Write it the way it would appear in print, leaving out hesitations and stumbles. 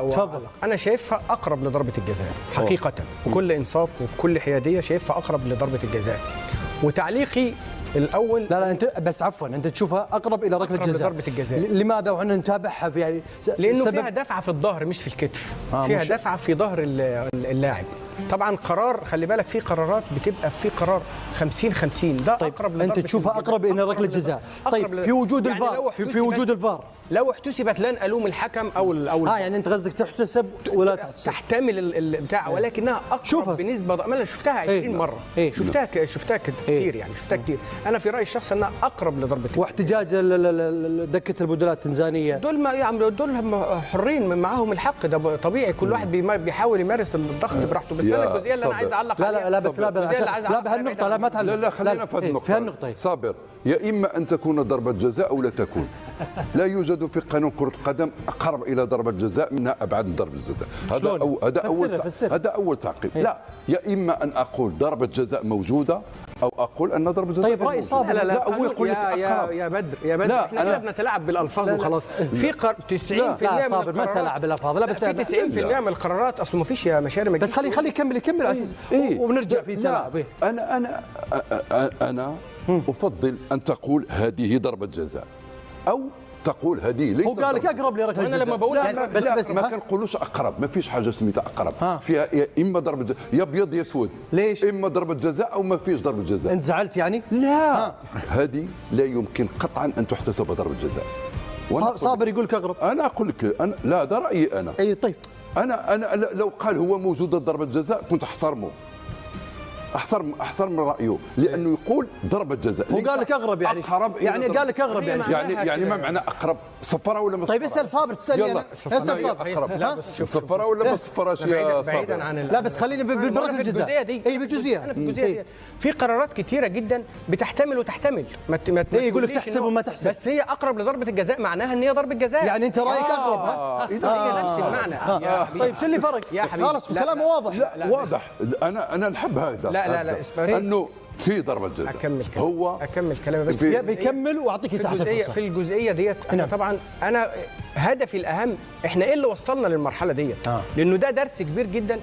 تفضل. انا شايفها اقرب لضربه الجزاء حقيقه، بكل انصاف وبكل حياديه شايفها اقرب لضربه الجزاء. وتعليقي الاول، لا انت بس عفوا، انت تشوفها اقرب الى ركله الجزاء. ضربه الجزاء. لماذا وحنا نتابعها في يعني لانه فيها دفعه في الظهر مش في الكتف، فيها دفعه في ظهر اللاعب. طبعا قرار، خلي بالك في قرارات بتبقى في قرار 50-50، ده طيب اقرب لضربه انت تشوفها اقرب الى ركله الجزاء. طيب في وجود يعني الفار، في وجود الفار لو احتسبت لن الوم الحكم او يعني انت قصدك تحتسب ولا تحتسب؟ تحتمل البتاع، ولكنها اقرب شوفها بنسبه. انا شفتها 20 مره، شفتها كتير يعني، شفتها كتير. انا في رايي الشخصي انها اقرب لضربه. واحتجاج دكه البدلاء التنزانيه، دول ما يعملوا، دول حرين، معاهم الحق، ده طبيعي. كل واحد بيحاول يمارس الضغط براحته. بس انا الجزئيه اللي انا عايز اعلق عليها، لا بس لا بهالنقطه لا ما تعلق. لا خلينا في هالنقطه. صابر، يا اما ان تكون ضربه جزاء او لا تكون. لا يوجد في قانون كرة القدم أقرب إلى ضربة جزاء منها أبعد من ضربة الجزاء. هذا أول تعقيب. لا، يا إما أن أقول ضربة جزاء موجودة أو أقول أن ضربة جزاء. طيب رأي صابر. لا هو يقول لك أقرب. يا بدر احنا كده بنتلاعب بالألفاظ وخلاص. في 90% لا صابر ما تلعب بالألفاظ. لا بس في 90% من القرارات أصله ما فيش يا مشاري. بس خليه يكمل على أساس ونرجع في تلاعب. أنا أفضل أن تقول هذه ضربة جزاء أو تقول هذه ليس. هو قال لك اقرب لركله الجزاء. انا لما بقول يعني بس ما كنقولوش اقرب، ما فيش حاجه سميتها اقرب. فيها يا اما ضربه جزاء يا ابيض يا اسود. ليش؟ اما ضربه جزاء او ما فيش ضربه جزاء. انت زعلت يعني؟ لا هذه لا يمكن قطعا ان تحتسب ضربه جزاء. صابر يقول لك اقرب. انا اقول لك لا، ده رايي انا. اي طيب، انا لو قال هو موجوده ضربه جزاء كنت احترم رايه، لانه يقول ضربه جزاء. هو قال لك اقرب يعني قال لك اقرب يعني ما معنى اقرب؟ صفره ولا ما صفره؟ طيب اسال صابر، تسالني انا. اسال صابر اقرب. لا بس صفره ولا ما صفراش يا صابر؟ لا بس خلينا بركله الجزاء. اي بالجزئيه. انا في الجزئيه دي في قرارات كثيره جدا بتحتمل وتحتمل. ما يقول لك تحسب وما تحسب، بس هي اقرب لضربه الجزاء، معناها ان هي ضربه جزاء. يعني انت رايك اقرب. هي نفس المعنى. طيب شو اللي فرق يا حبيبي؟ خلاص كلامه واضح. لا واضح. انا نحب هذا. لا انه في ضربه جزاء. اكمل كلامي بس. بيكمل واعطيك تحت الفرصه. في الجزئيه ديت طبعا انا هدفي الاهم احنا ايه اللي وصلنا للمرحله ديت، لانه ده درس كبير جدا.